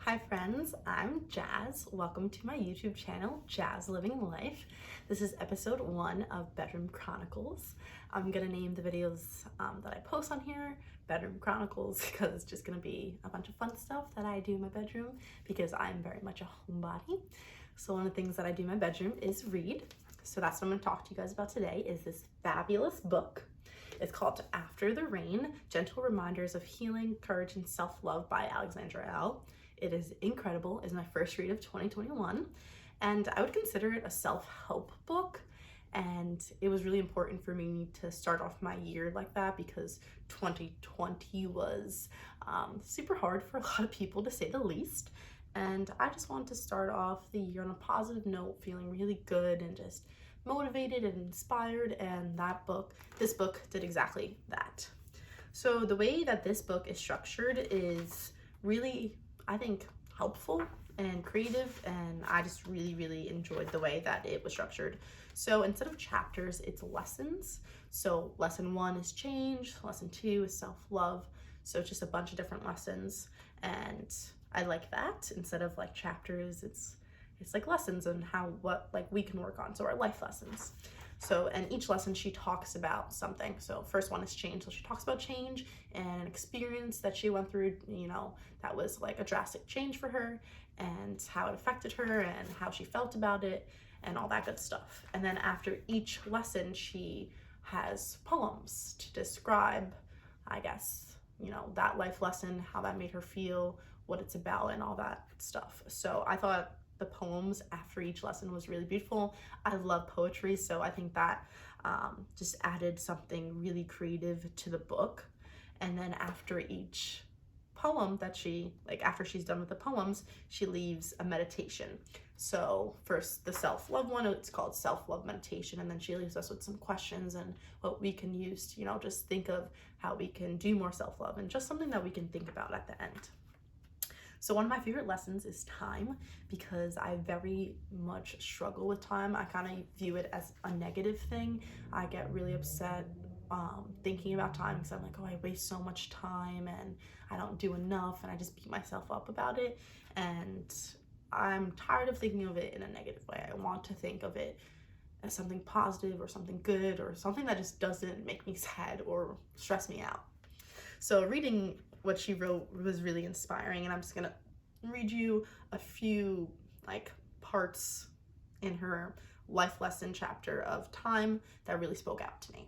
Hi friends, I'm Jazz. Welcome to my YouTube channel, Jazz Living Life. This is episode 1 of Bedroom Chronicles. I'm gonna name the videos that I post on here Bedroom Chronicles because it's just gonna be a bunch of fun stuff that I do in my bedroom because I'm very much a homebody. So one of the things that I do in my bedroom is read. So that's what I'm gonna talk to you guys about today is this fabulous book. It's called After the Rain, Gentle Reminders of Healing, Courage, and Self-Love by Alexandra Elle. It is incredible. It's my first read of 2021, and I would consider it a self-help book. And it was really important for me to start off my year like that because 2020 was super hard for a lot of people, to say the least. And I just wanted to start off the year on a positive note, feeling really good and just motivated and inspired. And this book did exactly that. So the way that this book is structured is really, I think, helpful and creative, and I just really enjoyed the way that it was structured. So instead of chapters, it's lessons. So lesson 1 is change, lesson 2 is self-love. So it's just a bunch of different lessons, and I like that. Instead of like chapters, it's like lessons and what we can work on. So our life lessons. So, and each lesson she talks about something. So first one is change. So she talks about change and an experience that she went through, that was like a drastic change for her and how it affected her and how she felt about it and all that good stuff. And then after each lesson, she has poems to describe, I guess, that life lesson, how that made her feel, what it's about, and all that stuff. So I thought the poems after each lesson was really beautiful. I love poetry, so I think that just added something really creative to the book. And then after each poem after she's done with the poems, she leaves a meditation. So first the self-love one, it's called self-love meditation, and then she leaves us with some questions and what we can use to, just think of how we can do more self-love and just something that we can think about at the end. So one of my favorite lessons is time, because I very much struggle with time. I kind of view it as a negative thing. I get really upset thinking about time because I'm like, oh, I waste so much time and I don't do enough, and I just beat myself up about it. And I'm tired of thinking of it in a negative way. I want to think of it as something positive or something good or something that just doesn't make me sad or stress me out. So reading what she wrote was really inspiring, and I'm just gonna read you a few parts in her life lesson chapter of time that really spoke out to me.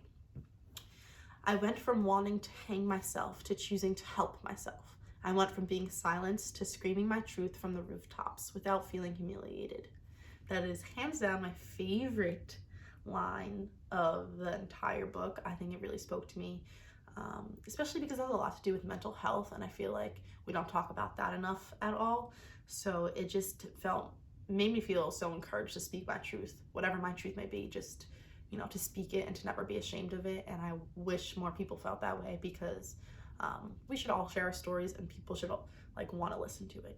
I went from wanting to hang myself to choosing to help myself. I went from being silenced to screaming my truth from the rooftops without feeling humiliated. That is hands down my favorite line of the entire book. I think it really spoke to me. Especially because it has a lot to do with mental health, and I feel like we don't talk about that enough at all. So it just made me feel so encouraged to speak my truth, whatever my truth may be, just, to speak it and to never be ashamed of it. And I wish more people felt that way, because we should all share our stories and people should want to listen to it,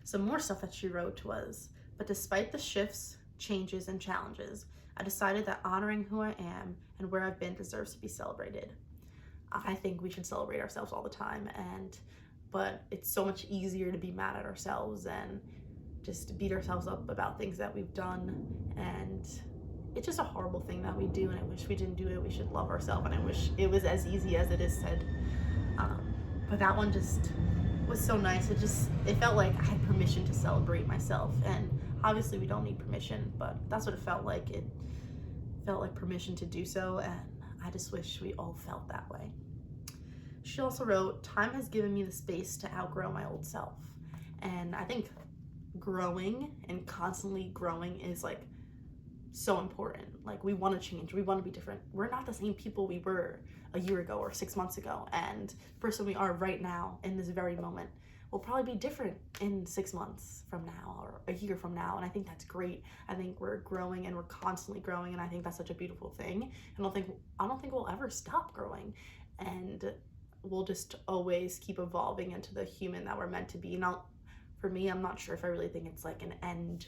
Some more stuff that she wrote was, but despite the shifts, changes, and challenges, I decided that honoring who I am and where I've been deserves to be celebrated. I think we should celebrate ourselves all the time, but it's so much easier to be mad at ourselves and just beat ourselves up about things that we've done. And it's just a horrible thing that we do, and I wish we didn't do it. We should love ourselves, and I wish it was as easy as it is said. But that one just was so nice. It felt like I had permission to celebrate myself, and obviously we don't need permission, but that's what it felt like. It felt like permission to do so, and I just wish we all felt that way. She also wrote, time has given me the space to outgrow my old self. And I think growing and constantly growing is so important. We want to change, we want to be different. We're not the same people we were a year ago or 6 months ago, and the person we are right now in this very moment will probably be different in 6 months from now or a year from now. And I think that's great. I think we're growing and we're constantly growing, and I think that's such a beautiful thing. I don't think we'll ever stop growing, and we'll just always keep evolving into the human that we're meant to be. Now, for me, I'm not sure if I really think it's an end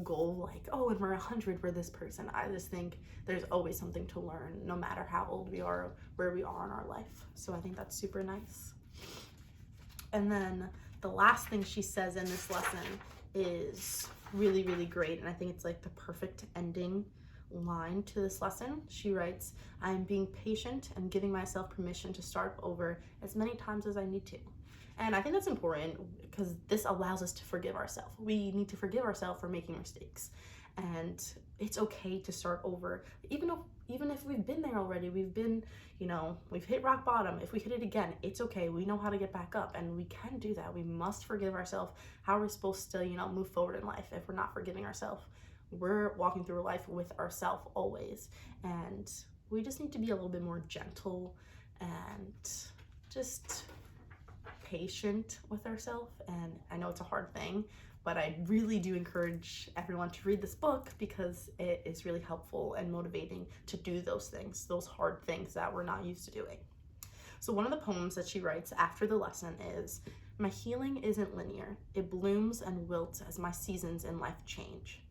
goal, when we're 100 we're this person. I just think there's always something to learn, no matter how old we are, where we are in our life. So I think that's super nice. And then the last thing she says in this lesson is really, really great. And I think it's like the perfect ending line to this lesson. She writes, "I am being patient and giving myself permission to start over as many times as I need to." And I think that's important because this allows us to forgive ourselves. We need to forgive ourselves for making mistakes. And it's okay to start over. Even if we've been there already, we've hit rock bottom. If we hit it again, it's okay. We know how to get back up, and we can do that. We must forgive ourselves. How are we supposed to, move forward in life if we're not forgiving ourselves? We're walking through life with ourselves always. And we just need to be a little bit more gentle and just patient with ourselves. And I know it's a hard thing, but I really do encourage everyone to read this book because it is really helpful and motivating to do those things, those hard things that we're not used to doing. So one of the poems that she writes after the lesson is, "My healing isn't linear. It blooms and wilts as my seasons in life change."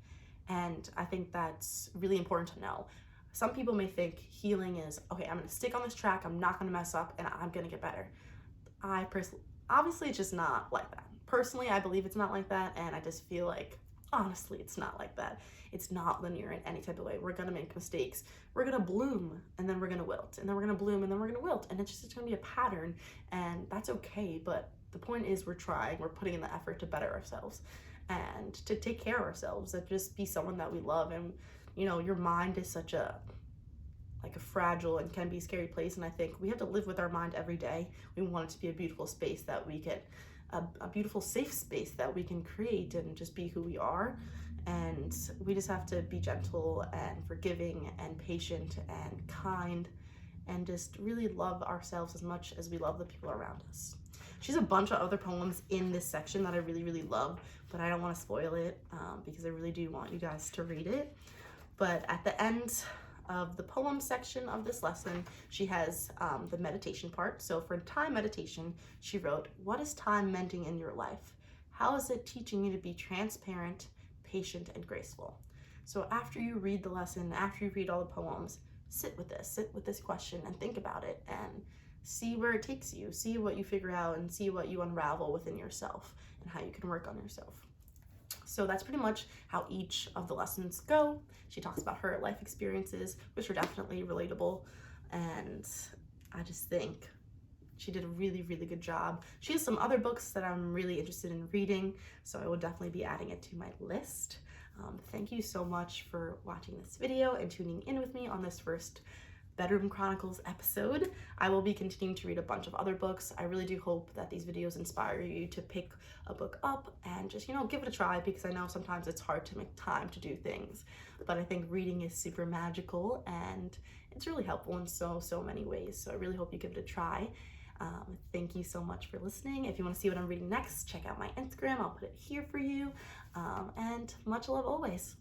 And I think that's really important to know. Some people may think healing is, okay, I'm gonna stick on this track, I'm not gonna mess up, and I'm gonna get better. Obviously it's just not like that. Personally, I believe it's not like that, and I just feel like, honestly, it's not like that. It's not linear in any type of way. We're gonna make mistakes. We're gonna bloom, and then we're gonna wilt, and then we're gonna bloom, and then we're gonna wilt, and it's gonna be a pattern, and that's okay, but the point is we're trying, we're putting in the effort to better ourselves, and to take care of ourselves, and just be someone that we love. And, your mind is such a fragile and can be a scary place, and I think we have to live with our mind every day. We want it to be a beautiful space that we can, a beautiful safe space that we can create and just be who we are. And we just have to be gentle and forgiving and patient and kind and just really love ourselves as much as we love the people around us. She has a bunch of other poems in this section that I really, really love, but I don't want to spoil it because I really do want you guys to read it. But at the end of the poem section of this lesson, she has the meditation part. So for time meditation, she wrote, "What is time mending in your life? How is it teaching you to be transparent, patient, and graceful?" So after you read the lesson, after you read all the poems, sit with this question and think about it and see where it takes you, see what you figure out, and see what you unravel within yourself and how you can work on yourself. So that's pretty much how each of the lessons go. She talks about her life experiences, which are definitely relatable, and I just think she did a really, really good job. She has some other books that I'm really interested in reading, so I will definitely be adding it to my list. Thank you so much for watching this video and tuning in with me on this first Bedroom Chronicles episode. I will be continuing to read a bunch of other books. I really do hope that these videos inspire you to pick a book up and just, give it a try, because I know sometimes it's hard to make time to do things. But I think reading is super magical and it's really helpful in so many ways. So I really hope you give it a try. Thank you so much for listening. If you want to see what I'm reading next, check out my Instagram. I'll put it here for you. And much love always.